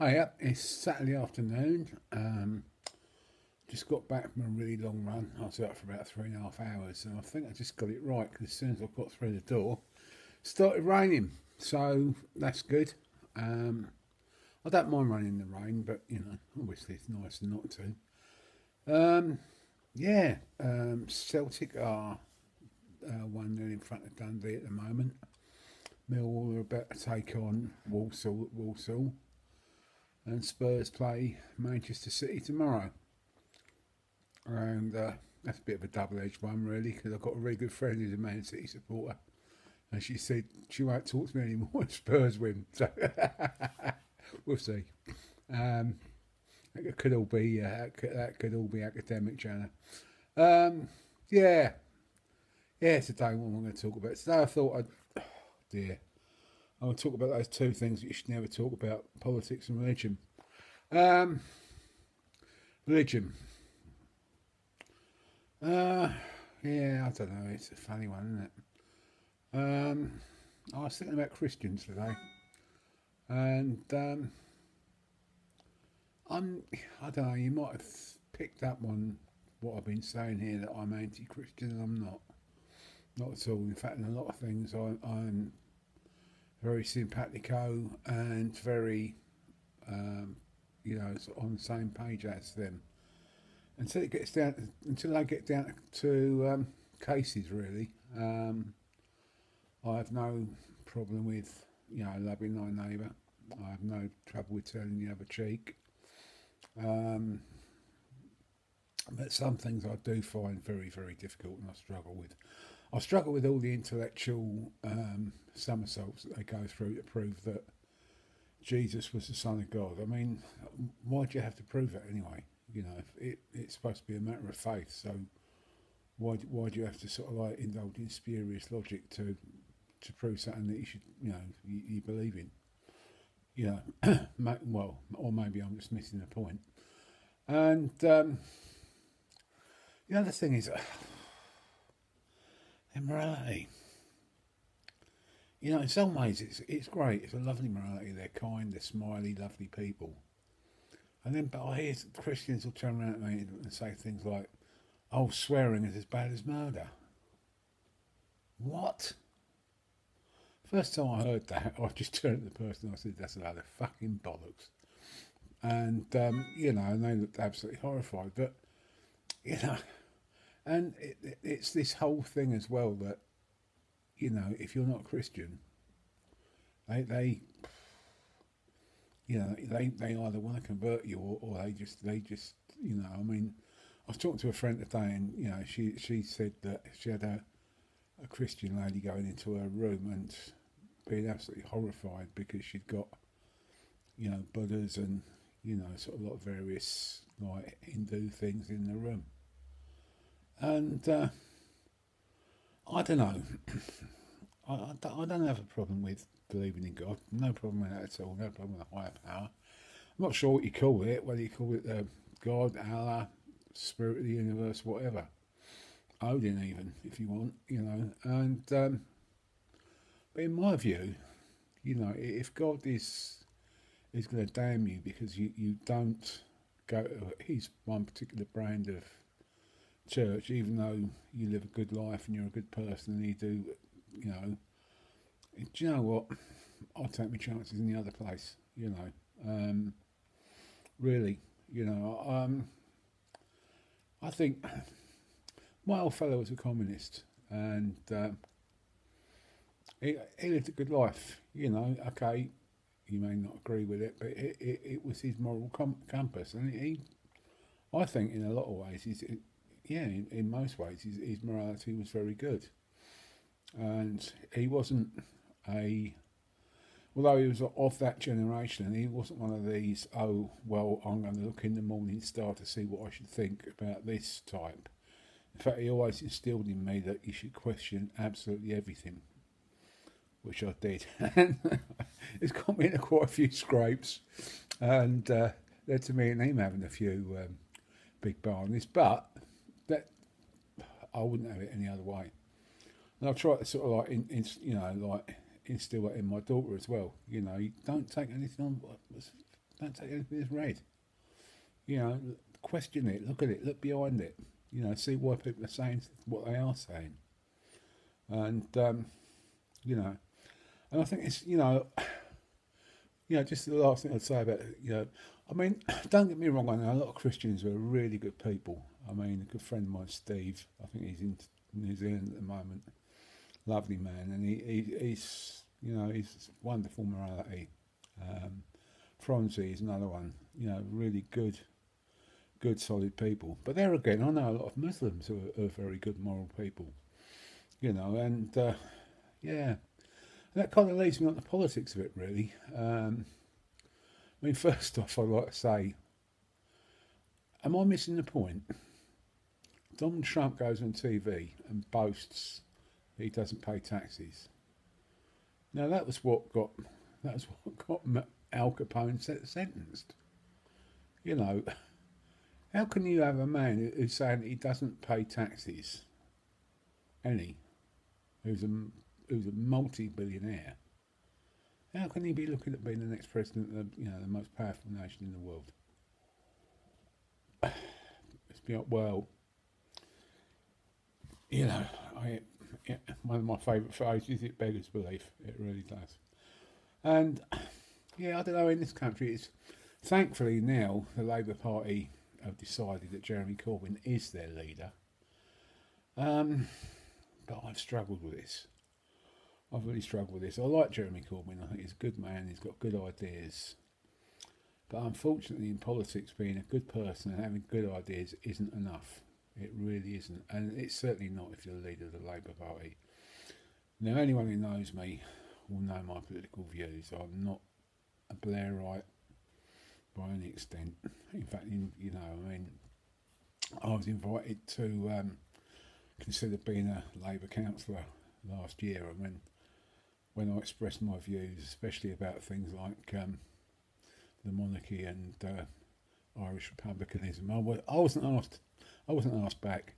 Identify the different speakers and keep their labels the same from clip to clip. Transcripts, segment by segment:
Speaker 1: Hiya, it's Saturday afternoon. Just got back from a really long run. I was out for about 3.5 hours, and I think I just got it right because as soon as I got through the door, it started raining. So that's good. Um, I don't mind running in the rain, but obviously it's nice not to. Um, yeah, Celtic are 1-0 in front of Dundee at the moment. Millwall are about to take on Walsall at Walsall, and Spurs play Manchester City tomorrow. And that's a bit of a double-edged one, really, because I've got a really good friend who's a Man City supporter, and she said she won't talk to me anymore if Spurs win. So we'll see. Um, that could all be that could all be academic, Jana. Um, yeah, yeah. Today, what I'm going to talk about today, I thought, dear, I want to talk about those two things that you should never talk about: politics and religion. Um, Religion. Uh, yeah, I don't know. It's a funny one, isn't it? I was thinking about Christians today, and I'm, I don't know. You might have picked up on what I've been saying here that I'm anti-Christian, and I'm not at all. In fact, in a lot of things, I'm very simpatico and very, um, sort of on the same page as them. Until I get down to cases, really. I have no problem with loving thy neighbour. I have no trouble with turning the other cheek. Um, but some things I do find very, very difficult, and I struggle with. I struggle with all the intellectual somersaults that they go through to prove that Jesus was the Son of God. I mean, why do you have to prove that anyway? It's supposed to be a matter of faith. So why do you have to sort of like indulge in spurious logic to prove something that you believe in? Well, or maybe I'm just missing the point. And the other thing is immorality. In some ways it's great. It's a lovely morality. They're kind, they're smiley, lovely people. And then, but I hear Christians will turn around at me and say things like, "Oh, swearing is as bad as murder." What? First time I heard that, I just turned to the person and I said, "That's a load of fucking bollocks." And and they looked absolutely horrified. But you know, and it's this whole thing as well that if you're not Christian, they they either want to convert you or they just I mean, I was talking to a friend today, and she said that she had a Christian lady going into her room and being absolutely horrified because she'd got Buddhas and sort of like various like Hindu things in the room. And I don't know. I don't have a problem with believing in God. No problem with that at all. No problem with a higher power. I'm not sure what you call it, whether you call it God, Allah, Spirit of the Universe, whatever. Odin, even, if you want. And but in my view, if God is going to damn you because you don't go to his one particular brand of church, even though you live a good life and you're a good person and you do, do you know what? I'll take my chances in the other place, really, I think my old fellow was a communist, and he lived a good life, okay, you may not agree with it, but it was his moral compass, and I think in a lot of ways, in most ways, his morality was very good, and he wasn't a although he was of that generation, and he wasn't one of these, oh, well, I'm going to look in the morning star to see what I should think about this type. In fact, he always instilled in me that you should question absolutely everything, which I did. And it's got me into quite a few scrapes, and led to me and him having a few big barneys, but that I wouldn't have it any other way. And I've tried to sort of like instill it in my daughter as well. You don't take anything on Don't take anything as read. You know, question it, look at it, look behind it. You know, see why people are saying what they are saying. And you know, and I think it's just the last thing I'd say about I mean, don't get me wrong. I know a lot of Christians are really good people. I mean, a good friend of mine, Steve. I think he's in New Zealand at the moment. Lovely man, and he's wonderful morality. Franzi is another one. You know, really good, solid people. But there again, I know a lot of Muslims who are very good moral people. You know, and yeah, and that kind of leads me on to politics a bit, really. I mean, first off, I'd like to say, am I missing the point? Donald Trump goes on TV and boasts he doesn't pay taxes. Now that was what got Al Capone sentenced. You know, how can you have a man who's saying he doesn't pay taxes, who's a multi-billionaire? How can he be looking at being the next president of the most powerful nation in the world? It's beyond, well, one of my favourite phrases, it beggars belief. It really does. And yeah, I don't know, in this country, it's thankfully now the Labour Party have decided that Jeremy Corbyn is their leader. But I've struggled with this. I've really struggled with this. I like Jeremy Corbyn. I think he's a good man. He's got good ideas. But unfortunately, in politics, being a good person and having good ideas isn't enough. It really isn't. And it's certainly not if you're the leader of the Labour Party. Now, anyone who knows me will know my political views. I'm not a Blairite by any extent. In fact, I was invited to consider being a Labour councillor last year, and when I expressed my views, especially about things like the monarchy and Irish republicanism, I wasn't asked back.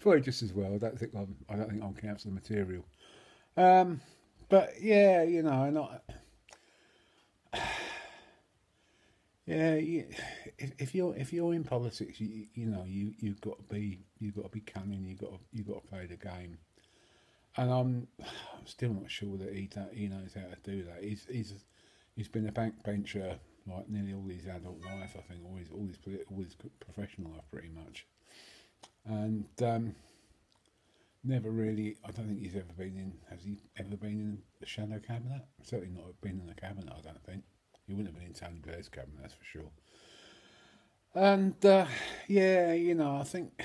Speaker 1: Probably just as well. I don't think I'm councillor material. But yeah, if you're in politics, you've got to be cunning. You've got to play the game. And I'm still not sure that he knows how to do that. He's been a backbencher like nearly all his adult life, I think, all his professional life, pretty much. And never really. I don't think he's ever been in. Has he ever been in the shadow cabinet? Certainly not been in the cabinet. I don't think he wouldn't have been in Tony Blair's cabinet. That's for sure. And I think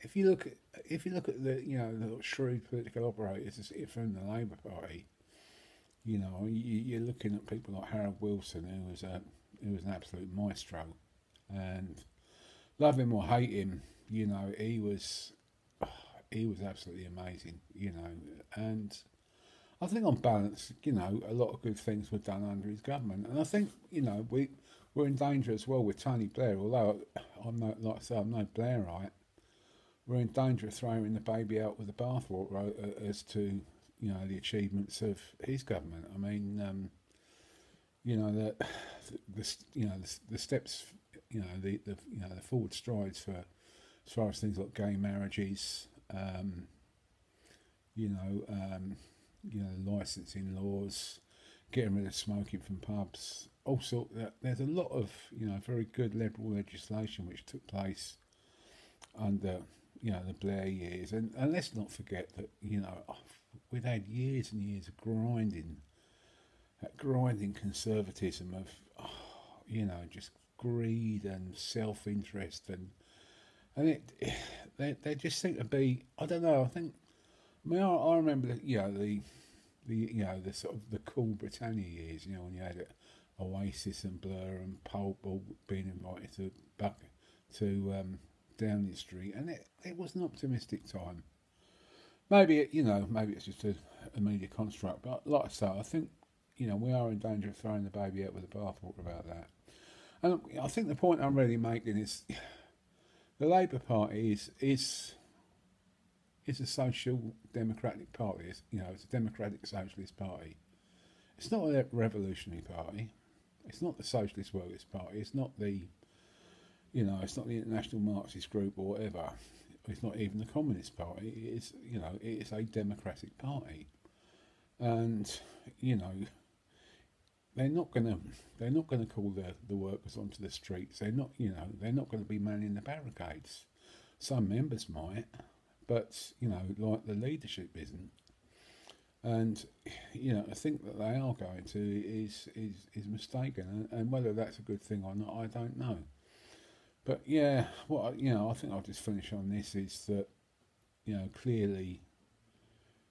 Speaker 1: if you look at the the shrewd political operators from the Labour Party, you're looking at people like Harold Wilson, who was an absolute maestro, and love him or hate him, he was absolutely amazing, and I think on balance, a lot of good things were done under his government, and I think we're in danger as well with Tony Blair. Although I'm not, like I say, I'm no Blairite, we're in danger of throwing the baby out with the bathwater as to the achievements of his government. I mean, the steps, the forward strides for as far as things like gay marriages, licensing laws, getting rid of smoking from pubs. Also, there's a lot of very good liberal legislation which took place under the Blair years, and let's not forget that we'd had years and years of grinding conservatism of just greed and self-interest, and they just seem to be, I don't know, I remember the sort of the cool Britannia years, when you had Oasis and Blur and Pole Ball being invited to Downing Street, and it was an optimistic time. Maybe it's just a media construct, but like I say, I think we are in danger of throwing the baby out with the bathwater about that. And I think the point I'm really making is the Labour Party is a social democratic party. It's a democratic socialist party. It's not a revolutionary party. It's not the Socialist Workers' Party. It's not the, it's not the International Marxist Group or whatever. It's not even the Communist Party. It's, it's a democratic party, and you know, they're not gonna call the workers onto the streets. They're not going to be manning the barricades. Some members might, but like the leadership isn't. And I think that they are going to is mistaken, and whether that's a good thing or not, I don't know. But yeah, I think I'll just finish on this is that clearly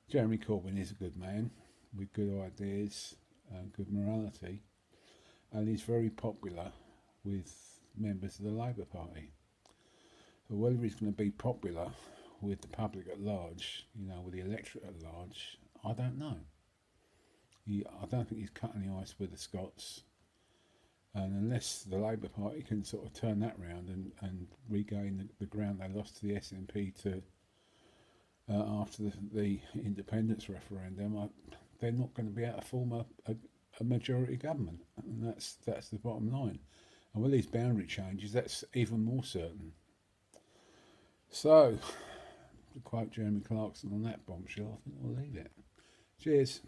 Speaker 1: Jeremy Corbyn is a good man with good ideas and good morality, and he's very popular with members of the Labour Party. But whether he's going to be popular with the public at large, with the electorate at large, I don't know. I don't think he's cutting the ice with the Scots, and unless the Labour Party can sort of turn that round and regain the ground they lost to the SNP to after the independence referendum, they're not going to be able to form a majority government, and that's the bottom line. And with these boundary changes, that's even more certain. So, to quote Jeremy Clarkson on that bombshell, I think we'll leave it. Cheers.